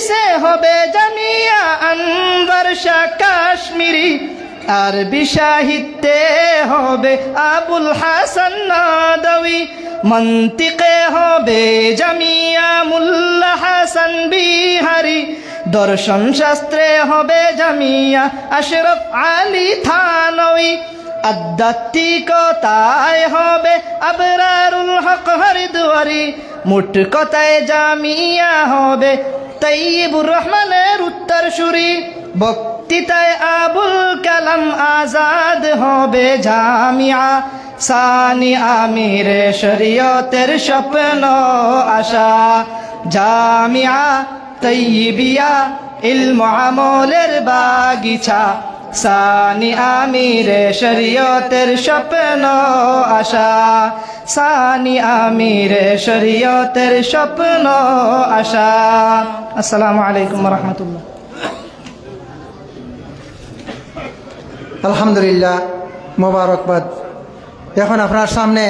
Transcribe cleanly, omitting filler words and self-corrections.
হাদিসে হবে জামিয়া আনওয়ার শাহ কাশ্মীরি, আরবি সাহিত্যে হবে আবুল হাসান নাদওয়ী, মন্তিকে হবে জামিয়া মুল্লা হাসান বিহারি, দর্শন শাস্ত্রে হবে জামিয়া আশরাফ আলী থানভী, আধ্যাত্মিকতায় হবে আবরারুল হক হরিদ্বারি, মোট কথায় জামিয়া হবে তাইয়িবুর রহমানের উত্তরসূরি, বক্তৃতায় আবুল কালাম আজাদ হবে জামিয়া, সানি আমির শরীয়তের স্বপ্ন আশা, জামিয়া তৈয়বিয়া ইলম আমলের বাগিচা, সানি আমির শরীয়তের স্বপ্ন আশা, সানি আমির শরীয়তের স্বপ্ন আশা। আসসালামু আলাইকুম ওয়া রাহমাতুল্লাহ। আলহামদুলিল্লাহ, মোবারকবাদ। এখন আপনার সামনে